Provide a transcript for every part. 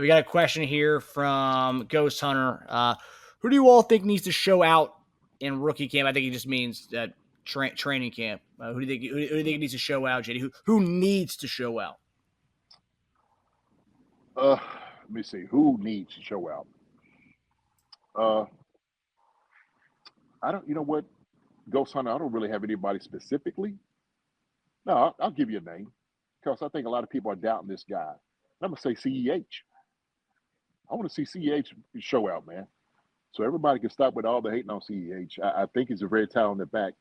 We got a question here from Ghost Hunter. Who do you all think needs to show out in rookie camp? I think he just means that training camp. Who do you think needs to show out, JD? Who needs to show out? Let me see. Who needs to show out? I don't. You know what, Ghost Hunter? I don't really have anybody specifically. No, I'll give you a name because I think a lot of people are doubting this guy. I'm gonna say CEH. I want to see CEH show out, man. So everybody can stop with all the hating on CEH. I think he's a very talented back.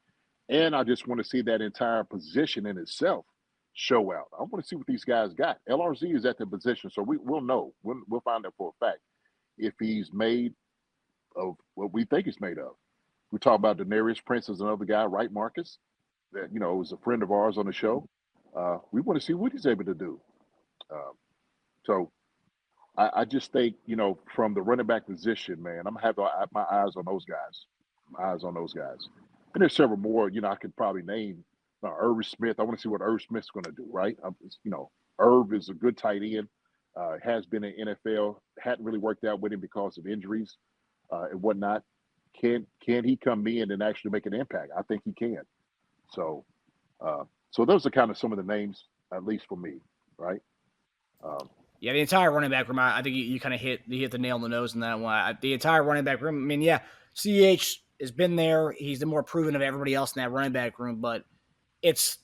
And I just want to see that entire position in itself show out. I want to see what these guys got. LRZ is at the position, so we'll know. We'll find out for a fact if he's made of what we think he's made of. We talk about Denarius Prince as another guy, right, Marcus? That, was a friend of ours on the show. We want to see what he's able to do. So I just think, from the running back position, man, I'm going to have my eyes on those guys. And there's several more, I could probably name. Irv Smith. I want to see what Irv Smith's going to do, right? Irv is a good tight end, has been in NFL, hadn't really worked out with him because of injuries and whatnot. Can he come in and actually make an impact? I think he can. So those are kind of some of the names, at least for me, right? Yeah, the entire running back room, I think you kind of hit the nail on the nose in that one. The entire running back room, I mean, yeah, CEH has been there. He's the more proven of everybody else in that running back room, but it's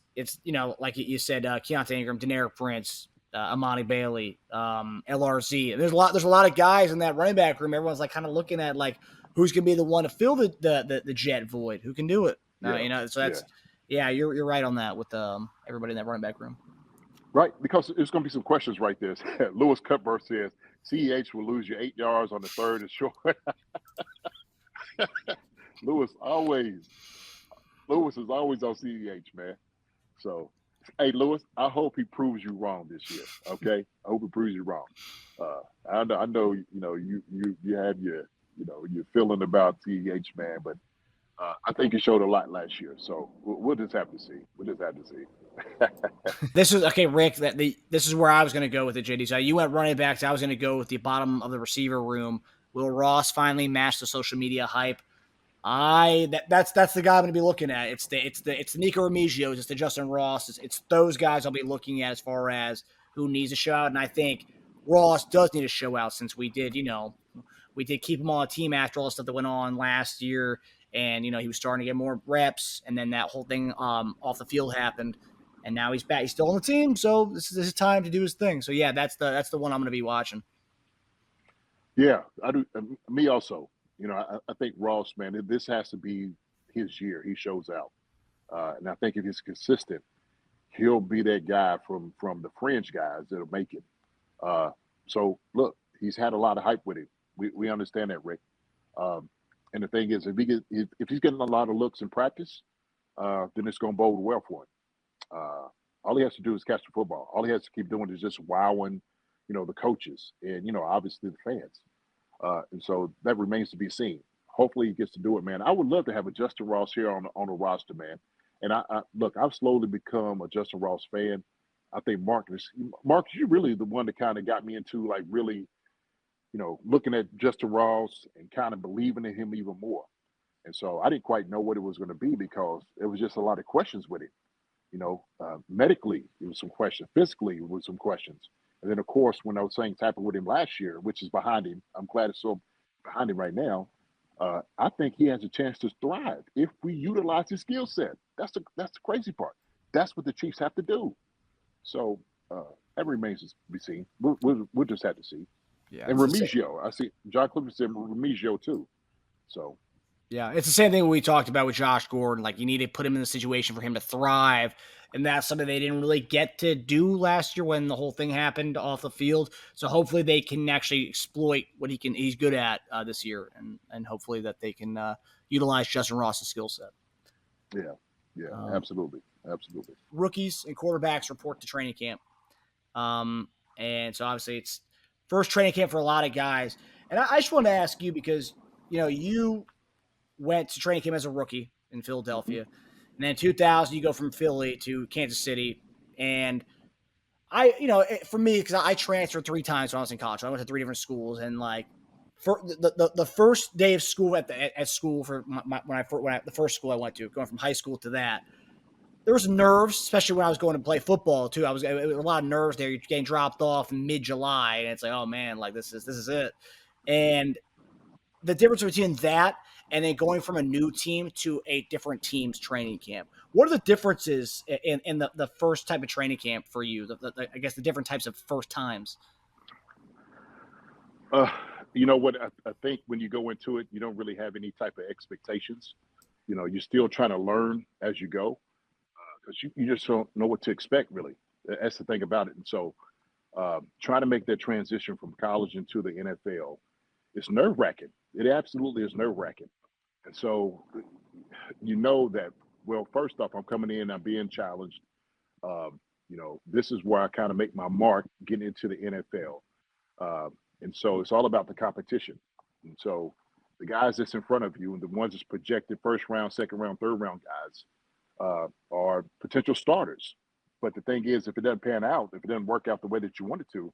like you said, Keontae Ingram, Denarius Prince, Amani Bailey, LRZ. There's a lot of guys in that running back room. Everyone's like kind of looking at like who's gonna be the one to fill the jet void, who can do it. So that's you're right on that with everybody in that running back room. Right, because there's going to be some questions right there. Lewis Cutbirth says CEH will lose you 8 yards on the third and short. Lewis is always on CEH, man. So, hey, Lewis, I hope he proves you wrong this year. Okay, I hope he proves you wrong. I know, you have your feeling about CEH, man, but I think he showed a lot last year. So we'll just have to see. This is okay, Rick. This is where I was going to go with it, JD. So you went running backs. I was going to go with the bottom of the receiver room. Will Ross finally match the social media hype? That's the guy I'm going to be looking at. It's the Nico Remigios, it's the Justyn Ross. It's those guys I'll be looking at as far as who needs to show out. And I think Ross does need to show out since we did keep him on a team after all the stuff that went on last year, and he was starting to get more reps, and then that whole thing off the field happened. And now he's back. He's still on the team, so this is time to do his thing. So yeah, that's the one I'm going to be watching. Yeah, I do. Me also. I think Ross, man, this has to be his year. He shows out, and I think if he's consistent, he'll be that guy from the fringe guys that'll make it. So look, he's had a lot of hype with him. We understand that, Rick. And the thing is, if he's getting a lot of looks in practice, then it's going to bode well for him. All he has to do is catch the football. All he has to keep doing is just wowing, the coaches and, obviously the fans. And so that remains to be seen. Hopefully he gets to do it, man. I would love to have a Justyn Ross here on the roster, man. And I've slowly become a Justyn Ross fan. I think Marcus, you're really the one that kind of got me into like really, looking at Justyn Ross and kind of believing in him even more. And so I didn't quite know what it was going to be because there was just a lot of questions with it. Medically, it was some questions. Physically, it was some questions. And then, of course, when those things happened with him last year, which is behind him, I'm glad it's so behind him right now. I think he has a chance to thrive if we utilize his skill set. That's the crazy part. That's what the Chiefs have to do. So that remains to be seen. We'll just have to see. Yeah, and Remigio, I see John Clifford said Remigio too. So. Yeah, it's the same thing we talked about with Josh Gordon. Like, you need to put him in the situation for him to thrive, and that's something they didn't really get to do last year when the whole thing happened off the field. So hopefully they can actually exploit what he's good at this year, and hopefully that they can utilize Justyn Ross's skill set. Yeah, absolutely. Rookies and quarterbacks report to training camp, and so obviously it's first training camp for a lot of guys. And I just want to ask you because you went to training camp as a rookie in Philadelphia. Mm-hmm. And then in 2000, you go from Philly to Kansas City. And For me, because I transferred 3 times when I was in college. So I went to 3 different schools, and like for the first day of school at school for the first school I went to, going from high school to that, there was nerves, especially when I was going to play football too. It was a lot of nerves there. You're getting dropped off in mid-July, and it's like, oh man, like this is it. And the difference between that and then going from a new team to a different team's training camp. What are the differences in the first type of training camp for you? I guess the different types of first times. Uh, you know what? I think when you go into it, you don't really have any type of expectations. You're still trying to learn as you go because you just don't know what to expect, really. That's the thing about it. And so, trying to make that transition from college into the NFL, it's nerve wracking. It absolutely is nerve wracking. And so, you know that, well, first off, I'm coming in, I'm being challenged. This is where I kind of make my mark getting into the NFL. And so it's all about the competition. And so the guys that's in front of you and the ones that's projected first round, second round, third round guys are potential starters. But the thing is, if it doesn't pan out, if it doesn't work out the way that you want it to,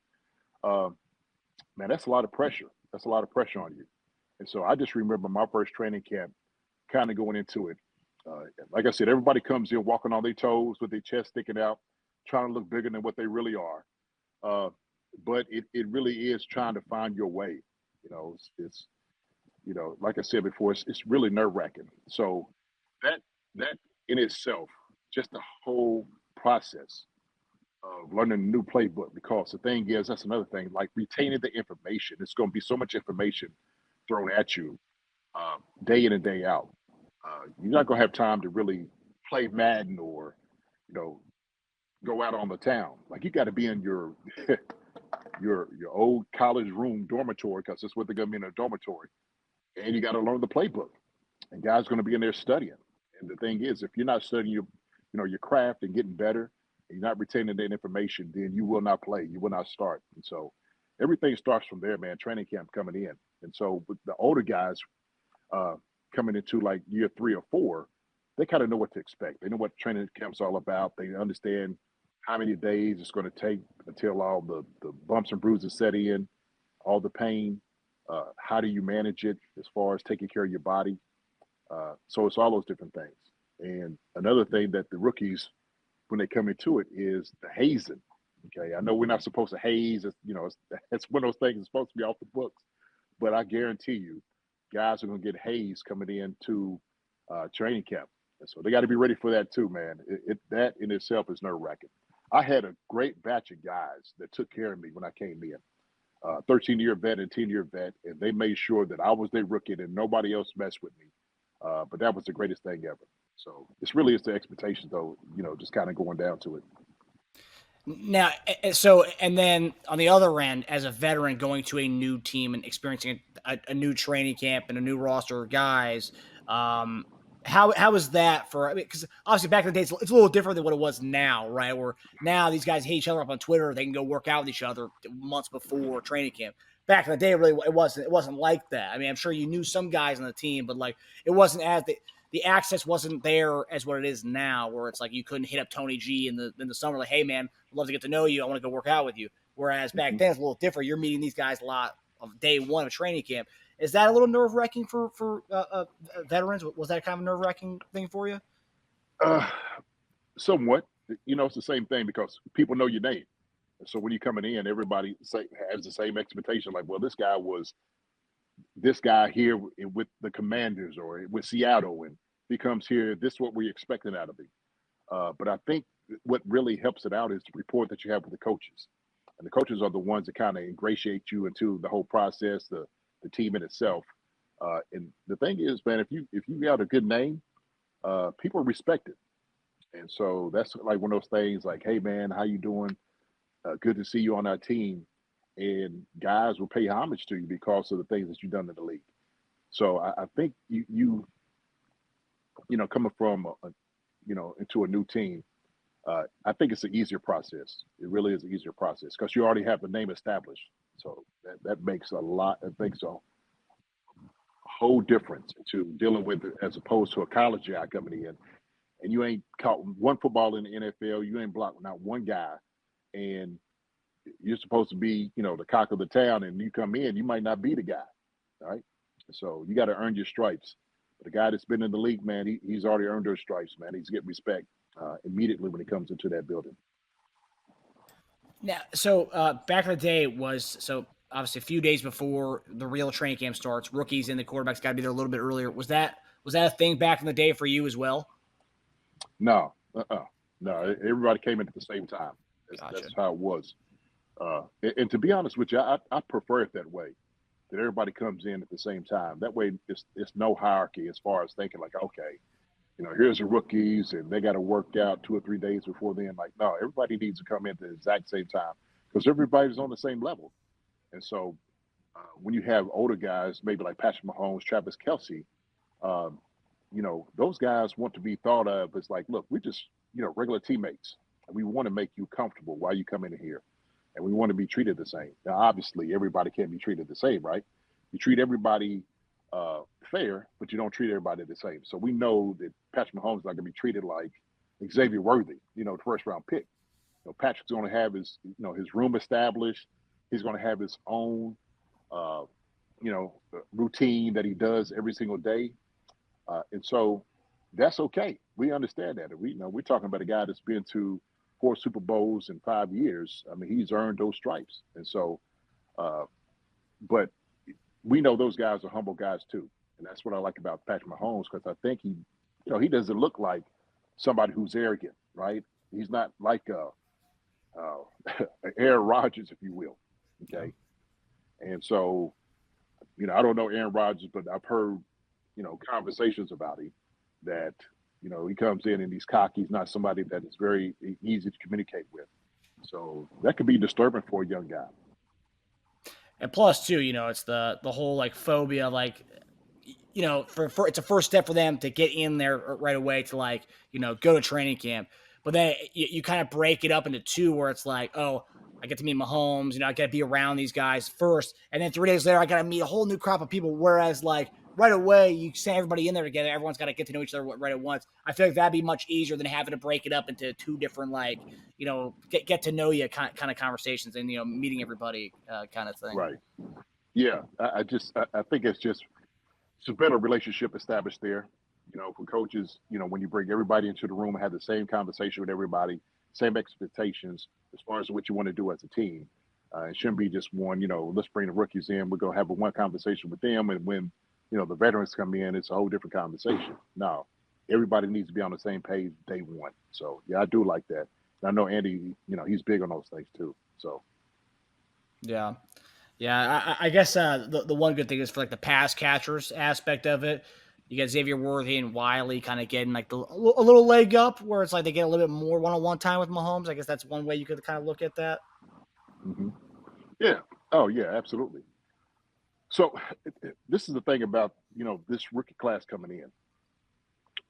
uh, man, that's a lot of pressure. That's a lot of pressure on you. And so I just remember my first training camp kind of going into it. Like I said, everybody comes in walking on their toes with their chest sticking out, trying to look bigger than what they really are. Uh, but it really is trying to find your way. It's like I said before, it's really nerve wracking. So that that in itself, just the whole process of learning a new playbook. Because the thing is, that's another thing. Like retaining the information, it's going to be so much information thrown at you day in and day out. You're not going to have time to really play Madden or you know go out on the town. Like you got to be in your your old college room dormitory because that's what they're going to be in a dormitory, and you got to learn the playbook. And guys going to be in there studying. And the thing is, if you're not studying your craft and getting better, and you're not retaining that information, then you will not play. You will not start. And so everything starts from there, man. Training camp coming in, and so with the older guys uh, coming into like year 3 or 4, they kind of know what to expect. They know what training camp's all about. They understand how many days it's going to take until all the bumps and bruises set in, all the pain. How do you manage it as far as taking care of your body? So it's all those different things. And another thing that the rookies, when they come into it, is the hazing. Okay, I know we're not supposed to haze. It's one of those things that's supposed to be off the books. But I guarantee you, guys are going to get hazed coming into training camp. And so they got to be ready for that too, man. That in itself is nerve wracking. I had a great batch of guys that took care of me when I came in. 13-year vet and 10-year vet, and they made sure that I was their rookie and nobody else messed with me. But that was the greatest thing ever. So this really is the expectations, though. Just kind of going down to it. Now, and then on the other end, as a veteran going to a new team and experiencing a new training camp and a new roster of guys, how is that for? Because obviously back in the day, it's a little different than what it was now, right? Where now these guys hate each other up on Twitter, they can go work out with each other months before training camp. Back in the day, really, it wasn't like that. I mean, I'm sure you knew some guys on the team, but like it wasn't as the access wasn't there as what it is now, where it's like you couldn't hit up Tony G in the summer, like, hey man, I'd love to get to know you. I want to go work out with you. Whereas back then it's a little different. You're meeting these guys a lot of day one of training camp. Is that a little nerve wracking for veterans? Was that kind of a nerve wracking thing for you? Uh, Somewhat. It's the same thing because people know your name. So when you're coming in, everybody has the same expectation. Like, well, this guy was this guy here with the Commanders or with Seattle, and he comes here. This is what we're expecting out of him. But I think what really helps it out is the rapport that you have with the coaches, and the coaches are the ones that kind of ingratiate you into the whole process, the team in itself. And the thing is, man, if you got a good name, people respect it. And so that's like one of those things. Like, hey, man, how you doing? Good to see you on our team. And guys will pay homage to you because of the things that you've done in the league. So I think coming from into a new team, I think it's an easier process. It really is an easier process because you already have the name established. So that makes a lot. It makes a whole difference to dealing with it as opposed to a college guy coming in and you ain't caught one football in the NFL. You ain't blocked not one guy. and you're supposed to be, the cock of the town, and you come in, you might not be the guy, right? So you got to earn your stripes. The guy that's been in the league, man, he's already earned those stripes, man. He's getting respect immediately when he comes into that building. Now, so back in the day obviously a few days before the real training camp starts, rookies and the quarterbacks got to be there a little bit earlier. Was that a thing back in the day for you as well? No, no. Everybody came in at the same time. Gotcha. That's how it was. And to be honest with you, I prefer it that way. That everybody comes in at the same time. That way, it's no hierarchy as far as thinking like, okay, here's the rookies and they got to work out 2 or 3 days before then. Like, no, everybody needs to come in at the exact same time because everybody's on the same level. And so when you have older guys, maybe like Patrick Mahomes, Travis Kelce, those guys want to be thought of as like, look, we're just, regular teammates. We want to make you comfortable while you come in here. And we want to be treated the same. Now, obviously, everybody can't be treated the same, right? You treat everybody fair, but you don't treat everybody the same. So we know that Patrick Mahomes is not going to be treated like Xavier Worthy, the first-round pick. Patrick's going to have his room established. He's going to have his own, routine that he does every single day. And so that's okay. We understand that. We're talking about a guy that's been to 4 Super Bowls in 5 years. I mean, he's earned those stripes. And so, but we know those guys are humble guys too. And that's what I like about Patrick Mahomes, because I think he doesn't look like somebody who's arrogant, right? He's not like Aaron Rodgers, if you will. Okay. And so, I don't know Aaron Rodgers, but I've heard, conversations about him that, he comes in and he's cocky. He's not somebody that is very easy to communicate with. So that could be disturbing for a young guy. And plus, too, it's the whole like phobia, like, for it's a first step for them to get in there right away to like, go to training camp. But then you kind of break it up into 2 where it's like, oh, I get to meet Mahomes, I got to be around these guys first. And then 3 days later, I got to meet a whole new crop of people. Whereas like right away, you send everybody in there together. Everyone's got to get to know each other right at once. I feel like that'd be much easier than having to break it up into 2 different, like, get to know you kind of conversations and, meeting everybody kind of thing. Right. Yeah. I think it's a better relationship established there. For coaches, when you bring everybody into the room and have the same conversation with everybody, same expectations as far as what you want to do as a team. It shouldn't be just one, let's bring the rookies in. We're going to have one conversation with them. And when, the veterans come in, it's a whole different conversation. No, everybody needs to be on the same page day one. So, yeah, I do like that. And I know Andy, he's big on those things too. So. Yeah. Yeah, I guess the one good thing is for like the pass catchers aspect of it. You got Xavier Worthy and Wiley kind of getting like a little leg up where it's like they get a little bit more one-on-one time with Mahomes. I guess that's one way you could kind of look at that. Mm-hmm. Yeah. Oh, yeah, absolutely. So this is the thing about, this rookie class coming in.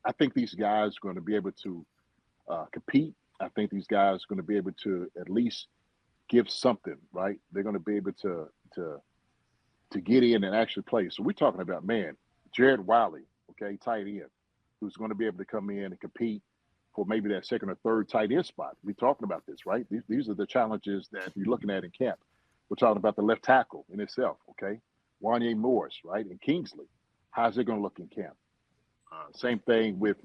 I think these guys are going to be able to compete. I think these guys are going to be able to at least give something, right? They're going to be able to get in and actually play. So we're talking about, man, Jared Wiley, okay, tight end, who's going to be able to come in and compete for maybe that second or third tight end spot. We're talking about this, right? These are the challenges that you're looking at in camp. We're talking about the left tackle in itself, okay? Wanye Morris, right? And Kingsley. How's it going to look in camp? Same thing with,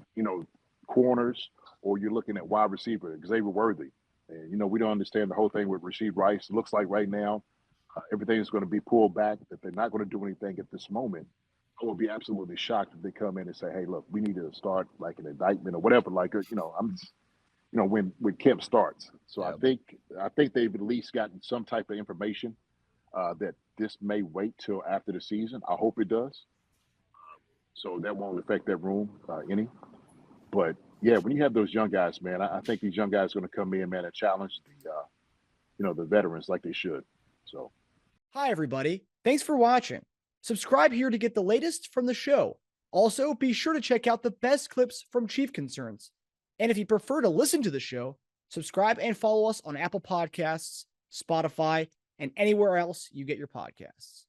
corners, or you're looking at wide receiver, Xavier Worthy. And, we don't understand the whole thing with Rashid Rice. It looks like right now everything is going to be pulled back, that they're not going to do anything at this moment. I would be absolutely shocked if they come in and say, hey, look, we need to start like an indictment or whatever. Like, I'm just, when camp starts. So yeah. I think they've at least gotten some type of information that this may wait till after the season. I hope it does. So that won't affect that room any. But yeah, when you have those young guys, man, I think these young guys are going to come in, man, and challenge the veterans like they should. So. Hi, everybody. Thanks for watching. Subscribe here to get the latest from the show. Also, be sure to check out the best clips from Chief Concerns. And if you prefer to listen to the show, subscribe and follow us on Apple Podcasts, Spotify, and anywhere else you get your podcasts.